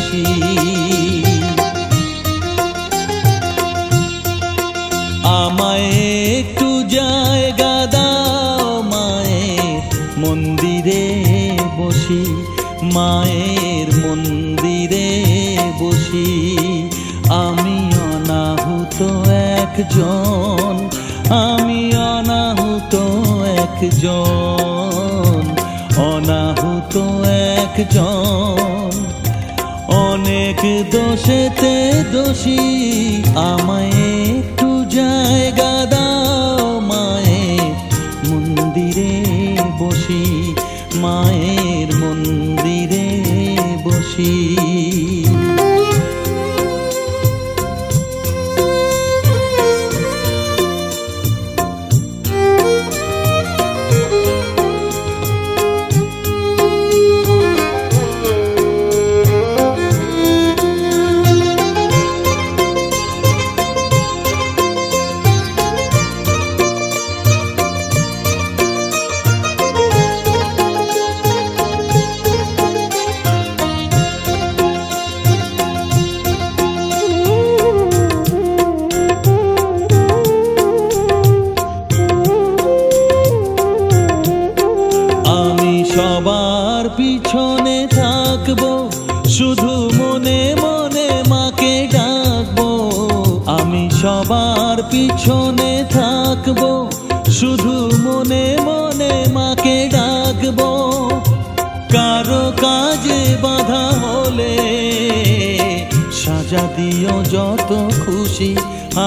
বসি। আমায় একটু জায়গা দাও মায়ের মন্দিরে বসি, মায়ের মন্দিরে বসি। আমি অনাহুত একজন, আমি অনাহুত একজন, অনাহুত একজন। অনেক দোষেতে দোষী, আমায় একটু জায়গা দাও মায়ের মন্দিরে বসি, মায়ের মন্দিরে বসি। সবার পিছনে থাকবো, শুধু মনে মনে মাকে ডাকবো। আমি সবার পিছনে থাকবো, শুধু মনে মনে মাকে ডাকবো। কারো কাজে বাধা হলে সাজা দিও যত খুশি,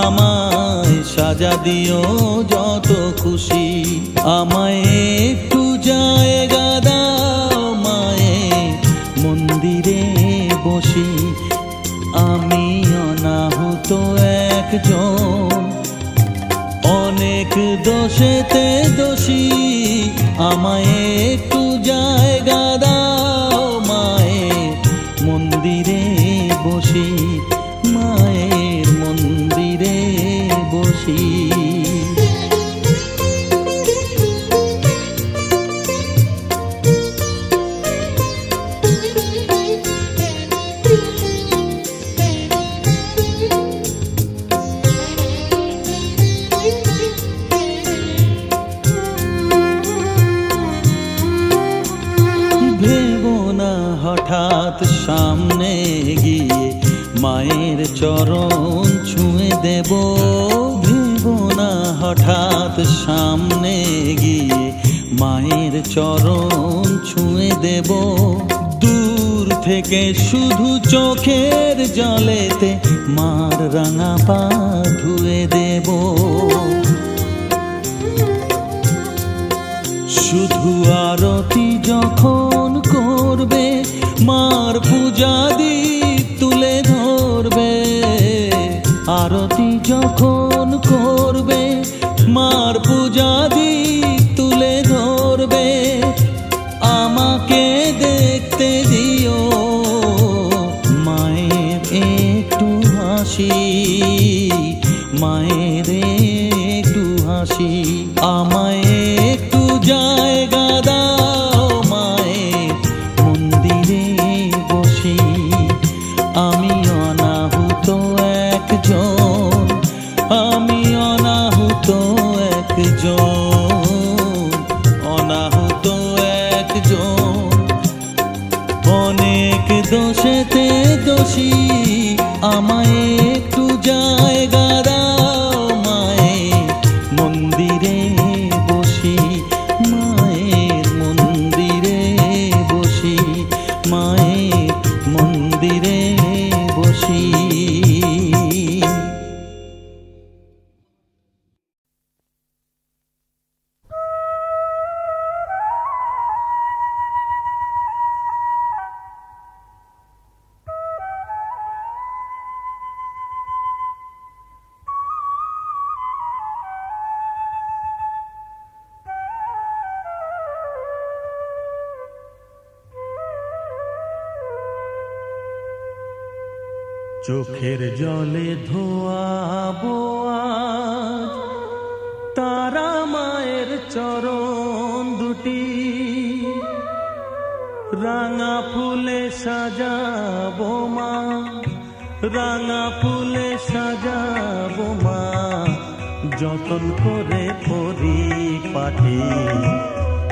আমায় সাজা দিও যত খুশি। আমায় একটু জায়গা দাও মায়ের মন্দিরে বসি, আমি অনাহুত একজন। অনেক দোষেতে দোষী, আমায় একটু জায়গা দাও মায়ের মন্দিরে বসি, মায়ের মন্দিরে বসি। হঠাৎ সামনে গিয়ে মায়ের চরণ ছুঁয়ে দেব, ভেবো না হঠাৎ সামনে গিয়ে মায়ের চরণ ছুঁয়ে দেব। দূর থেকে শুধু চোখের জলেতে মার রাঙা পা ধুয়ে দেব। শুধু আরতি যখন করবে, মার পূজা দীপ তুলে ধরবে। আরতি যখন করবে, মার পূজা দীপ তুলে ধরবে। আমাকে দেখতে দিও মায়ের একটু হাসি, মায়ের একটু হাসি। আমায় একটু জায়গা দাও মায়ের মন্দিরে বসি, আমি অনাহুত একজন, আমি অনাহুত একজন, অনাহুত একজন। অনেক দোষেতে দোষী, আমায় একটু জায়গা দাও মায়ের মন্দিরে বসি, মায়ের মন্দিরে বসি, মায়ের মন্দিরে বসি। চোখের জলে ধোয়াবো আজ তারা মায়ের চরণ দুটি, রাঙা ফুলে সাজাবো মা, রাঙা ফুলে সাজাবো মা, যতন করে পরিপাটি,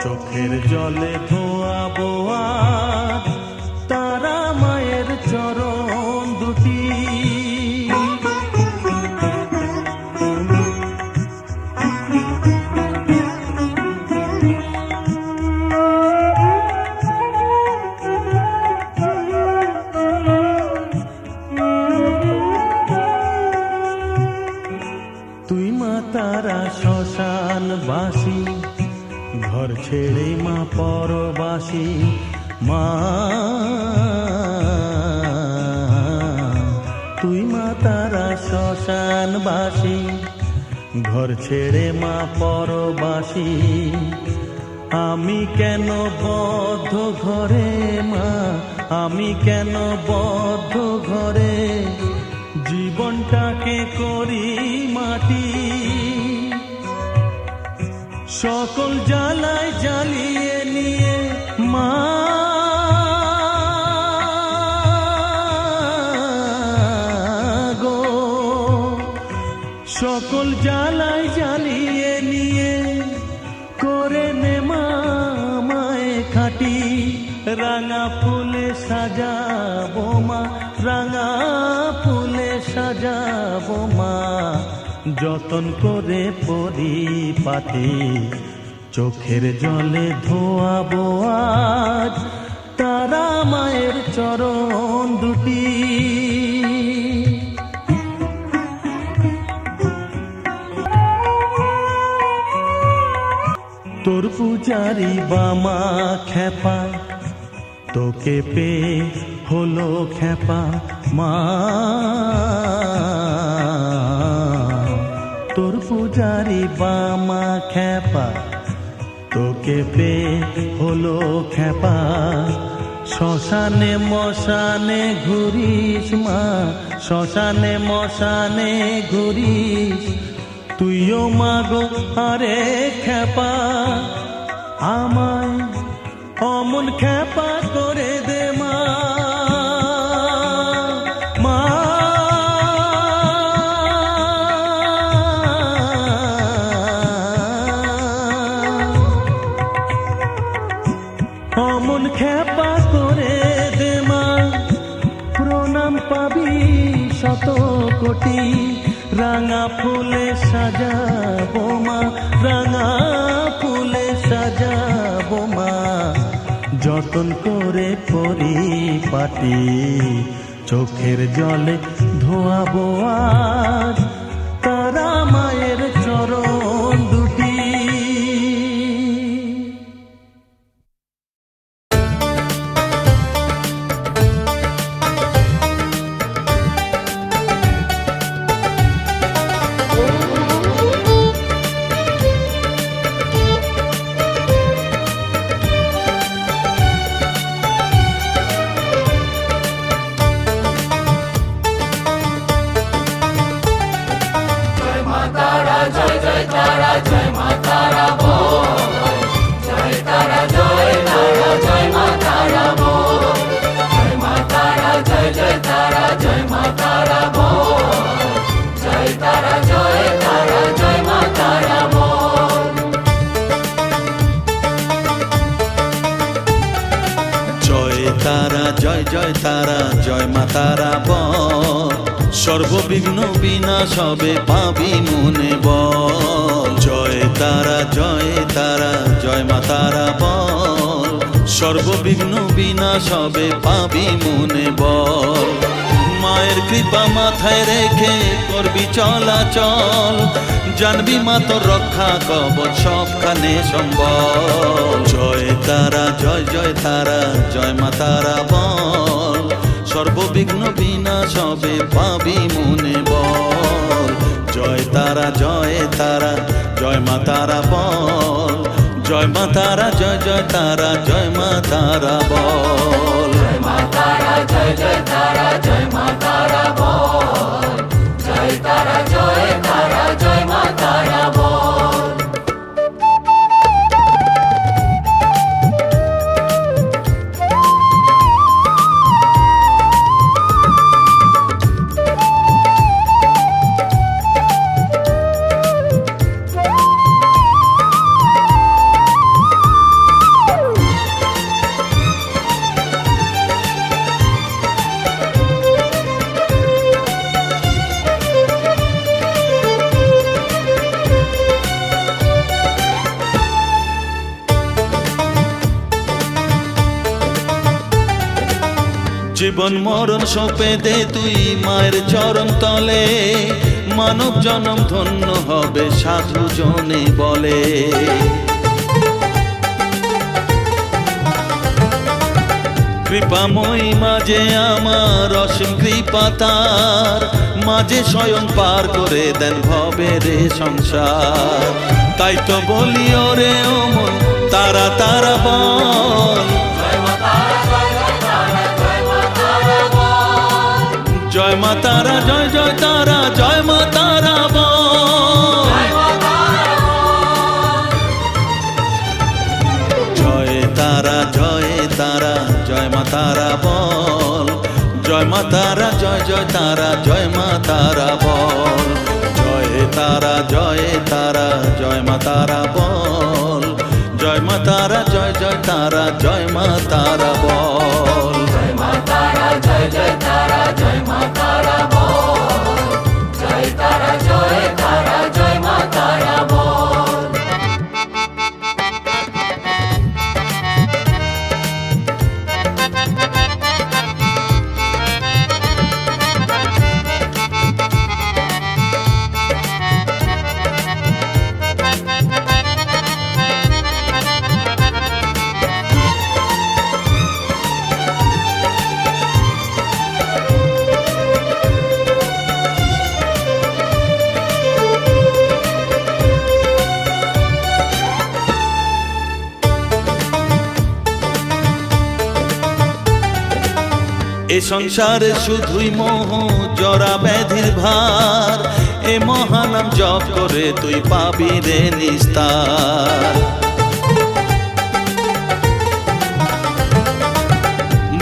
চোখের জলে ধোয়াবো আজ তারা মায়ের চরণ দুটি। তুই মা তারা শ্মশানবাসী, ঘর ছেড়ে মা পরবাসী, মা তুই মা তারা শ্মশানবাসী, ঘর ছেড়ে মা পরবাসী। আমি কেন বদ্ধ ঘরে মা, আমি কেন বদ্ধ ঘরে, জীবনটাকে করি মাটি, সকল জ্বালায় জ্বালিয়ে নিয়ে মা গো, সকল জ্বালায় জ্বালিয়ে নিয়ে করে নে মা মায়ে খাটি। রাঙা ফুলে সাজাবো মা, রাঙা ফুলে সাজাবো মা, যতন করে পরিপাটি, চোখের জলে ধোয়াবো আজ তারা মায়ের চরণ দুটি। তোর পূজারি বামা খেপা, তোকে পেয়ে হলো খেপা মা, তোর পূজারি বামা খেপা, তোকে পেয়ে হলো খেপা। শ্মশানে মশানে ঘুরিস মা, শ্মশানে মশানে ঘুরিস, তুইও মাগো আরে খেপা, আমায় অমন খেপা করে দে মা, মা অমন খেপা করে দে মা, প্রণাম পাবি শত কোটি। রাঙা ফুলে সাজাবো মা, রাঙা ফুলে সাজাবো মা, যতন করে পরিপাটি, চোখের জলে ধোয়াবো আজ তারা মায়ের চরণ দুটি। জয় জয় তারা জয় মা তারা বল, সর্ববিঘ্ন বিনাশ হবে পাবি মনে বল। জয় তারা জয় মা তারা বল, সর্ববিঘ্ন বিনাশ হবে পাবি মনে বল। মায়ের কৃপা মাথায় রেখে করবি চলাচল, জানবি মা তোর রক্ষা কবচ সবখানে সম্বল। জয় তারা জয় মা তারা বল, সর্ববিঘ্ন বিনাশ হবে পাবি মনে বল। জয় তারা জয় মা তারা বল, জয় মা তারা জয় তারা জয় মা তারা বল। জয় মা তারা জয় মা তারা বল, জয় তারা জয় মা তারা বল। জীবন মরণ সঁপে দে তুই মায়ের চরণ তলে, মানব জনম ধন্য হবে সাধু জনে বলে। কৃপাময়ী মাঝে আমার অসীম কৃপা তার, মাঝে স্বয়ং পার করে দেন ভবের সংসার। তাই তো বলি ওরে ও মন তারা তারা বল, জয় মা তারা জয় জয় তারা জয় মা তারা বল, জয় তারা জয় তারা জয় মা তারা বল, জয় মা তারা জয় জয় তারা জয় মা তারা বল, জয় তারা জয় তারা জয় মা তারা বল, জয় মা তারা জয় জয় তারা জয় মা তারা বল, জয় মা তারা জয় জয় তারা জয় মা তারা বল, জয় তারা জয় তারা জয় মা তারা বল। এ সংসারে শুধুই মোহ জরা ব্যাধির ভার, এ মহানাম জপ করে তুই পাবি রে নিস্তার।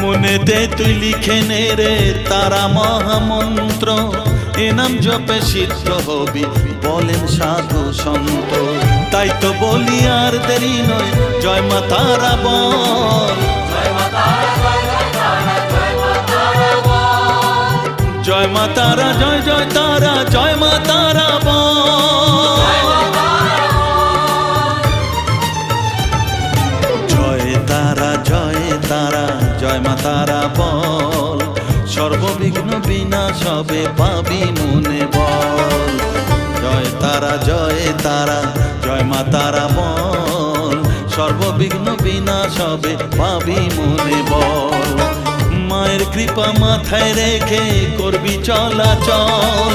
মনেতে তুই লিখে নে রে তারা মহামন্ত্র, এ নাম জপে সিদ্ধ হবি বলেন সাধু সন্ত। তাই তো বলি আর দেরি নয় জয় মা তারা বল, জয় মা তারা জয় জয় তারা জয় মা তারা বল, জয় মা তারা জয় জয় তারা জয় মা তারা বল, জয় তারা জয় তারা জয় মা তারা বল, সর্ববিঘ্ন বিনাশ হবে পাবি মনে বল, জয় তারা জয় তারা জয় মা তারা বল, সর্ববিঘ্ন বিনাশ হবে পাবি মনে বল। মায়ের কৃপা মাথায় রেখে করবি চলাচল,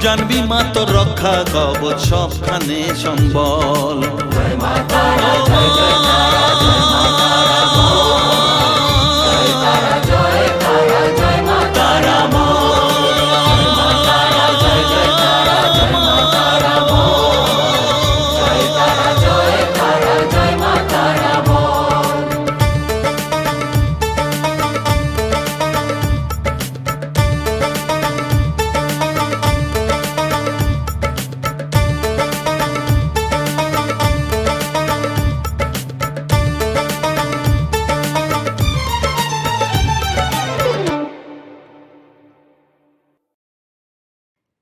জানবি মা তোর রক্ষা কবচ সবখানে সম্বল। জয় মা তারা জয় জয় তারা জয় মা তারা বল, জয় তারা জয় তারা জয় মা তারা বল, জয় মা তারা জয় জয় তারা জয় মা তারা বল, জয় তারা জয় তারা জয় মা তারা বল।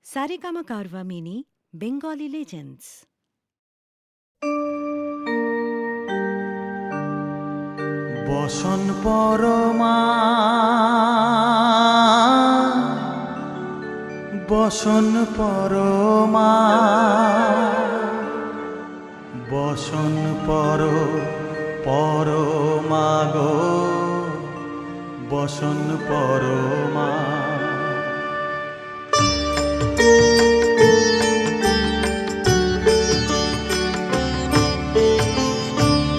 Saregama Carvaan mini Bengali legends. বসন পরমা বসন পরমা, বসন পরমা গো, বসন পরমা।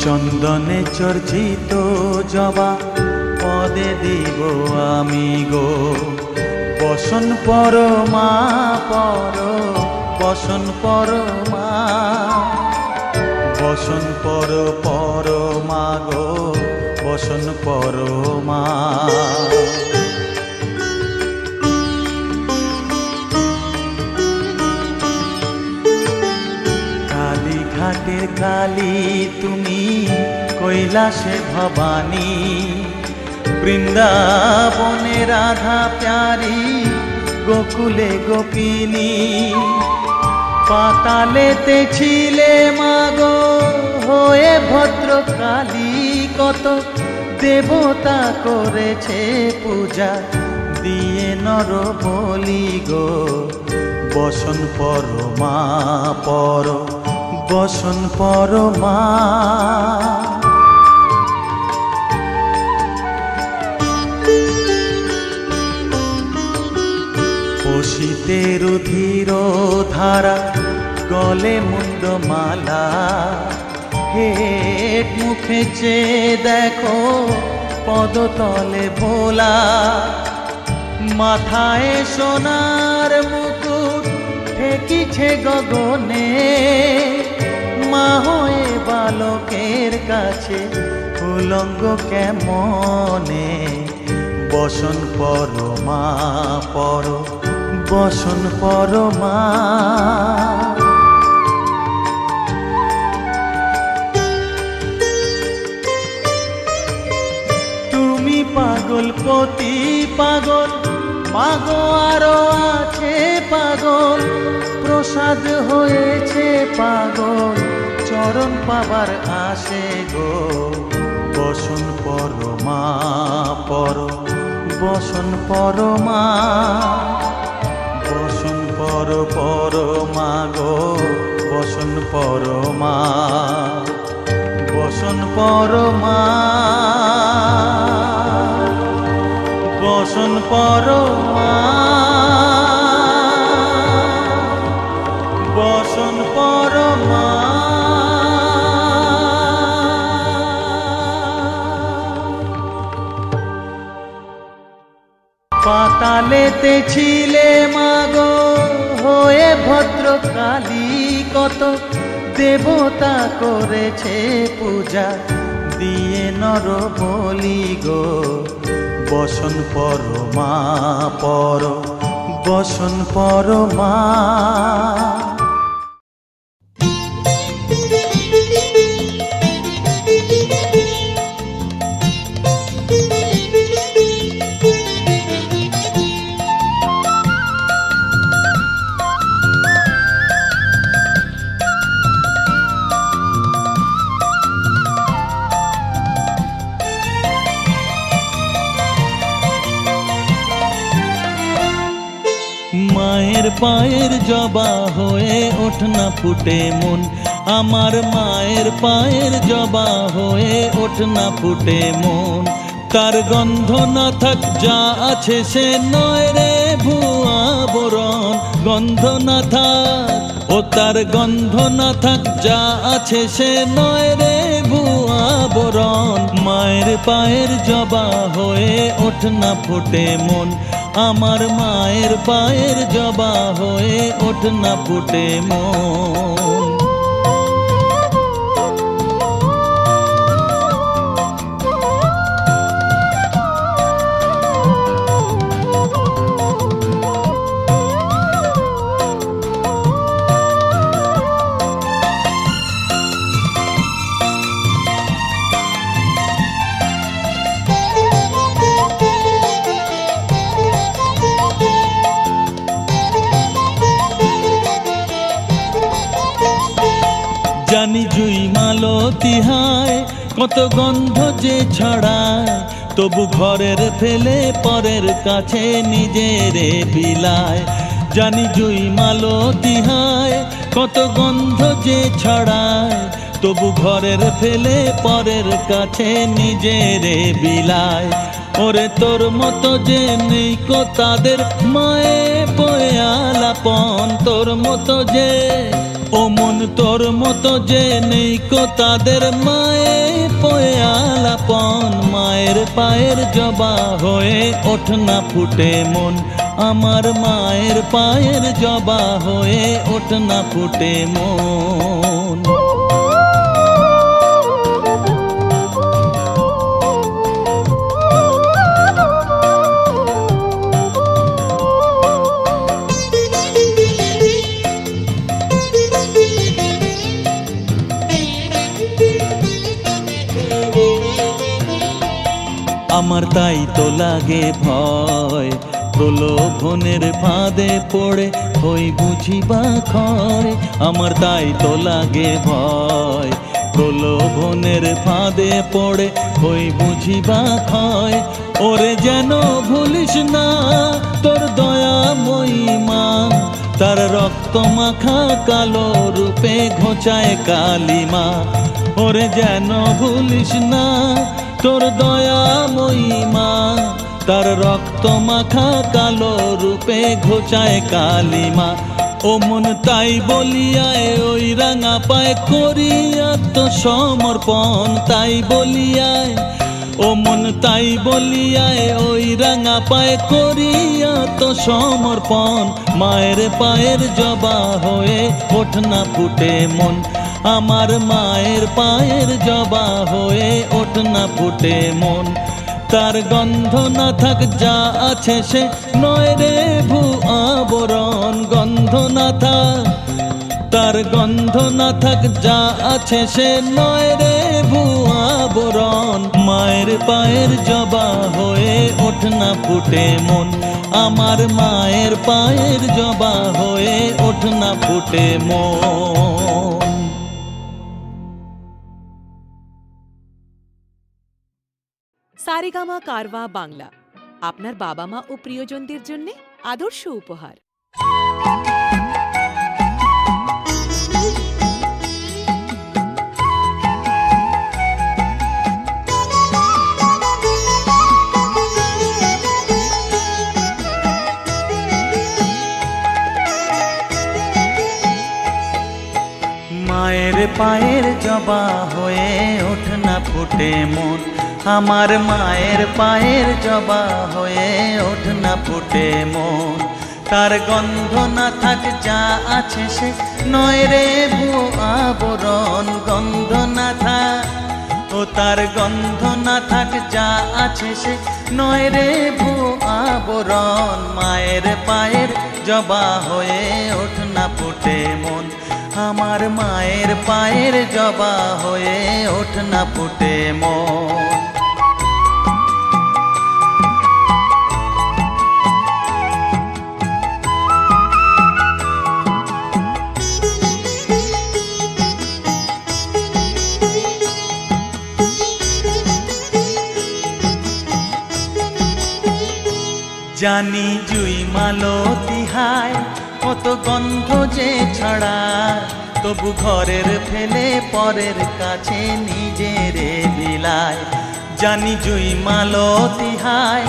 চন্দনে চর্চিত জবা পদে দিব আমি গো, বসন পরমা বসন পরমা, বসন পরমা গো, বসন পরমা। কালীঘাটের কালী তুমি, কৈলাসে ভবানী, বৃন্দাবনে রাধা প্যারি, গোকুলে গোপিনী। পাতালেতে ছিলে মাগো হয়ে ভদ্রকালী, কত দেবতা করেছে পূজা দিয়ে নর বলি গো। বসন পরমা পর বসন পরমা, পশিতে রুধির ধারা গলে মুন্ড মালা। হেট মুখে চেয়ে দেখো পদতলে ভোলা। মাথায় সোনার মুকুট ঠেকিছে গগনে, মা হয়ে বালকের কাছে উলঙ্গ কেমনে। বসন পরমা পর বসন পরমা, তুমি পাগল পতি পাগল, মাগো আরো আছে পাগল। প্রসাদ হয়েছে পাগল, চরণ পাবার আসে গো। বসন পরমা পর বসন পরমা, বসন পর পরমা গো। বসন পরমা বসন পরমা, বসন পরমা বসন পরমা। পাতালেতে ছিলে মাগো হয়ে ভদ্রকালী, কত দেবতা করেছে পূজা দিয়ে নর বলি গো। বসন পরমা পর বসন পরমা। মায়ের পায়ের জবা হয়ে ওঠ না ফুটে মন, আমার মায়ের পায়ের জবা হয়ে ওঠ না ফুটে মন। তার গন্ধ না থাক যা আছে সে নয় রে ভুয়া বরণ। গন্ধ না থাক ও তার গন্ধ না থাক যা আছে সে নয় রে ভুয়া বরণ। মায়ের পায়ের জবা হয়ে ওঠ না ফুটে মন, আমার মায়ের পায়ের জবা হয়ে ওঠ না ফুটে মন। জানি জুই মালতী হায় কত গন্ধ যে ছড়ায়, তবু ঘরের ফেলে পরের কাছে নিজেরে বিলায়। জানি জুই মালতী হায় কত গন্ধ যে ছড়ায়, তবু ঘরের ফেলে পরের কাছে নিজেরে বিলায়। ওরে তোর মতো যে নেই কো তাদের মায়ে বয়ে আলাপন, তোর মতো যে ও মন তোর মতো যে নেই কো তাদের মায়ে বয়ে আলাপন। মায়ের পায়ের জবা হয়ে ওঠ না ফুটে মন, আমার মায়ের পায়ের জবা হয়ে ওঠ না ফুটে মন। আমার তাই তো লাগে ভয়, প্রলোভনের ফাঁদে পড়ে হই বুঝিবা ক্ষয়। আমার তাই তো লাগে ভয়, প্রলোভনের ফাঁদে পড়ে হই বুঝিবা ক্ষয়। ওরে যেন ভুলিস না তোর দয়াময়ী মা, তার রক্ত মাখা কালো রূপে ঘোচায় কালিমা। ওরে যেন ভুলিস না তোর দয়াময়ী মা, তার রক্ত মাখা কালো রূপে ঘোচায় কালিমা। ও মন তাই বলিয়ায় ওই রাঙা পায় করি আত্মসমর্পণ, তাই বলিয়ায় ও মন তাই বলিয়ায় ওই রাঙা পায় করি আত্মসমর্পণ। মায়ের পায়ের জবা হয়ে ওঠ না ফুটে মন, আমার মায়ের পায়ের জবা হয়ে ওঠ না ফুটে মন। তার গন্ধ না থাক যা আছে সে নয় রে ভূ আবরণ, গন্ধ না থাক তার গন্ধ না থাক যা আছে সে নয় রে ভূ আবরণ। মায়ের পায়ের জবা হয়ে ওঠ না ফুটে মন, আমার মায়ের পায়ের জবা হয়ে ওঠ না ফুটে মন। সারেগামা কারওয়া বাংলা আপনার বাবা মা ও প্রিয়জনদের জন্য আদর্শ উপহার। মায়ের পায়ের জবা হয়ে ওঠ না ফুটে মন, আমার মায়ের পায়ের জবা হয়ে ওঠ না ফুটে মন। তার গন্ধ না থাক যা আছে সে নয় রে ভূ আবরণ, গন্ধ না থাক ও তার গন্ধ না থাক যা আছে সে নয় রে ভূ আবরণ। মায়ের পায়ের জবা হয়ে ওঠ না ফুটে মন, আমার মায়ের পায়ের জবা হয়ে ওঠ না ফুটে মন। জানি জুই মালতী হায় কত গন্ধ যে ছড়ায়, তবু ঘরের ফেলে পরের কাছে নিজেরে বিলায়। জানি জুই মালতী হায়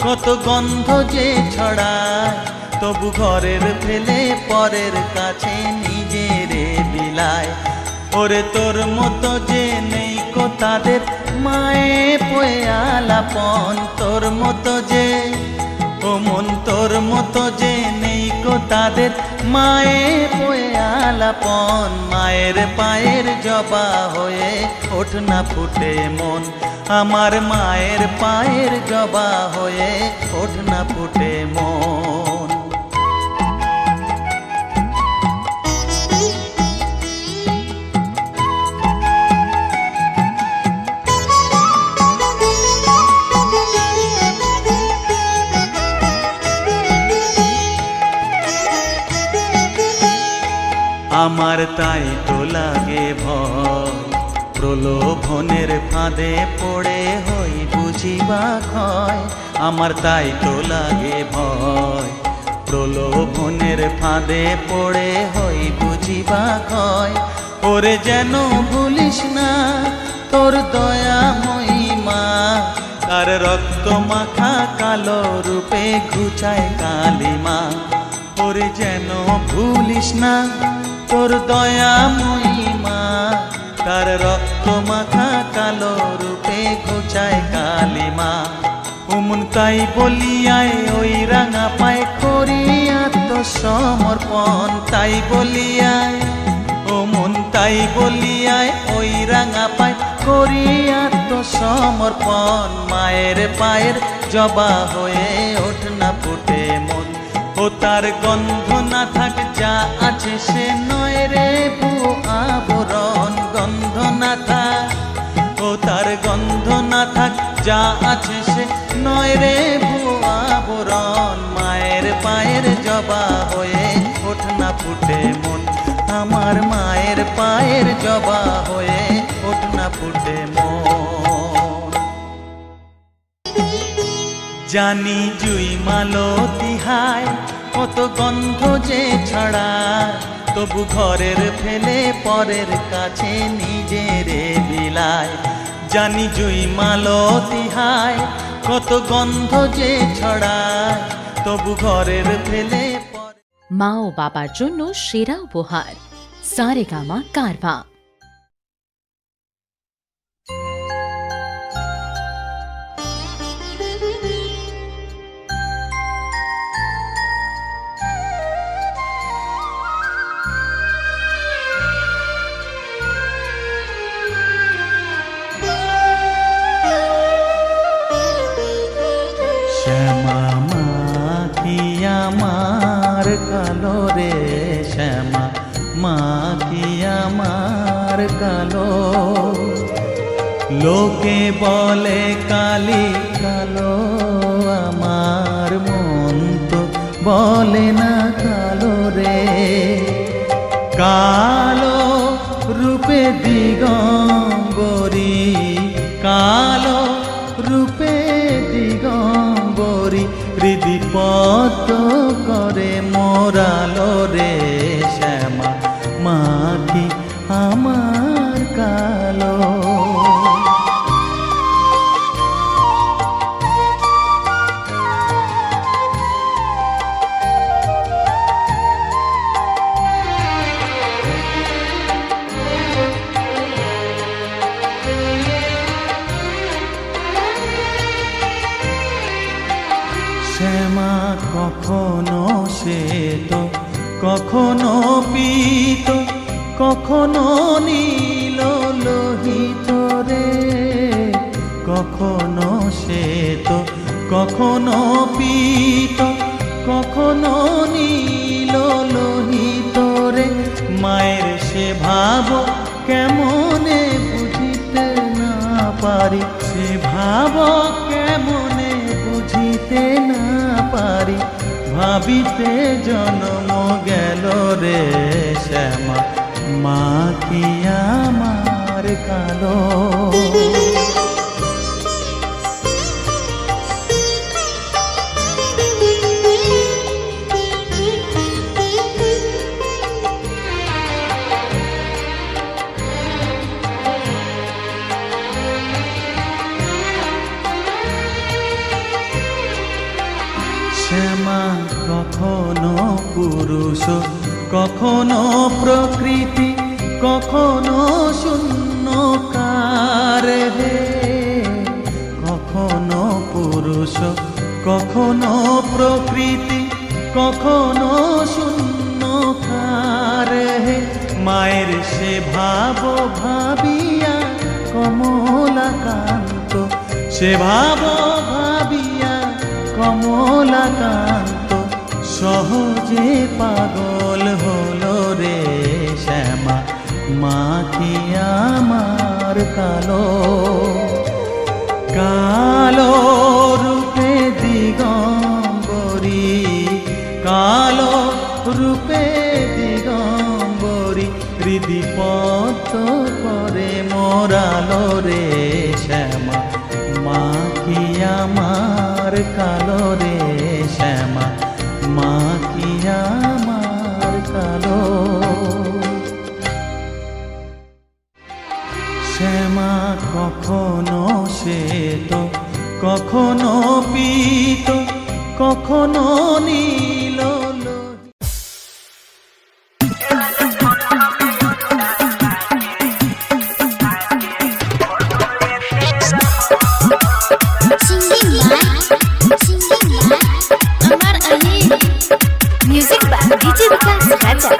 কত গন্ধ যে ছড়ায়, তবু ঘরের ফেলে পরের কাছে নিজেরে বিলায়। ওরে তোর মতো যে নেই কো তাদের মায়ে পয়ে আলাপন, তোর মতো যে ও মন তোর মতো যে নেই কো তাদের মায়ে পয়ে আলাপন। মায়ের পায়ের জবা হয়ে ওঠ না ফুটে মন, আমার মায়ের পায়ের জবা হয়ে ওঠ না ফুটে মন। আমার তাই তো লাগে ভয়, প্রলোভনের ফাঁদে পড়ে হই বুঝিবা ক্ষয়। আমার তাই তো লাগে ভয়, প্রলোভনের ফাঁদে পড়ে হই বুঝিবা ক্ষয়। ওরে যেন ভুলিস না তোর দয়াময়ী মা, তার রক্ত মাখা কালো রূপে ঘুচায় কালিমা। ওরে যেন ভুলিস না তোর দয়াময়ী মা, তার রক্ত মাখা কালো রূপে ঘোচায় কালিমা। ওমন তাই বলিয়ায় ওই রাঙা পায় করি আত্মসমর্পণ, তাই বলিয়ায় ওমন তাই বলিয়ায় ওই রাঙা পায় করি আত্মসমর্পণ। মায়ের পায়ের জবা হয়ে ওঠ না ফুটে মন, ও তার গন্ধ না থাক যা আছে সে নয় রে ভূ আবরণ, গন্ধ না থাক ও তার গন্ধ না থাক যা আছে সে নয় রে ভূ আবরণ। মায়ের পায়ের জবা হয়ে ওঠ না ফুটে মন, আমার মায়ের পায়ের জবা হয়ে ফোট না ফুটে মন। জানি জুই মালতী হায় কত গন্ধ যে ছড়ায়, তবু ঘরের ফেলে পরের কাছে নিজেরে বিলায়। জানি জুই মালতী হায় কত গন্ধ যে ছড়ায়, তবু ঘরের ফেলে মা ও বাবার জন্য সেরা উপহার সারেগামা কারভা। শ্যামা মা কি আমার কালো রে, শ্যামা মা কি আমার কালো। লোকে বলে কালি কালো, আমার মন তো বলে না কালো রে। কালো রূপে দিগম্বরী, কালো রূপে দিগম্বরী, হৃদি পদ্ম করে মোরালো রে। শ্যামা মা কি আমার কালো। শ্যামা কখনো শ্বেত, কখনো পীত, কখনো নীল লোহিত রে। কখনো শ্বেত, কখনো পীত, কখনো নীল লোহিত রে। মায়ের সে ভাব কেমনে বুঝিতে না পারি, সে ভাব কেমনে বুঝিতে না পারি, ভাবিতে জন্ম গেল রে। শ্যামা মা কি আমার কালো। শ্যামা কখনো পুরুষ, কখনো প্রকৃতি, কখনো শূন্যকার হে। কখনো পুরুষ, কখনো প্রকৃতি, কখনো শূন্যকার হে। মায়ের সে ভাব ভাবিয়া কমলাকান্ত, সে ভাব ভাবিয়া কমলাকান্ত, সহজে পাগল হলো রে। শ্যামা মা কি আমার কালো। কালো রূপে দিগম্বরী, কালো রূপে দিগম্বরী, হৃদি পদ্ম করে মোরালো রে। শ্যামা মা কি আমার কালো রে। শ্যামা মা কি আমার কালো। শ্যামা কখনো শ্বেত, কখনো পীত, কখনো নীল লোহিত। म्यूजिक बाय डीजे विकास राजा।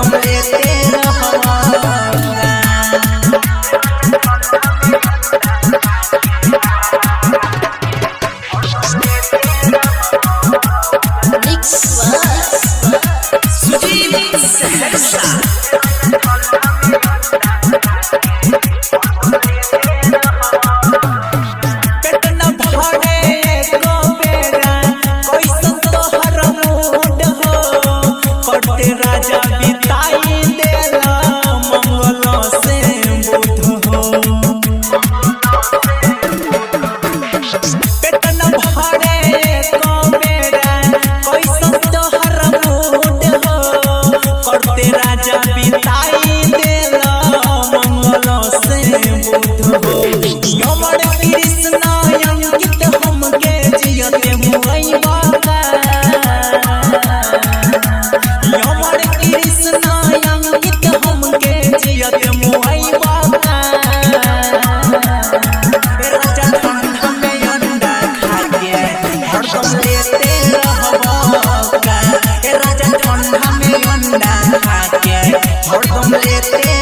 हरदम लेते रहबा हरदम लेते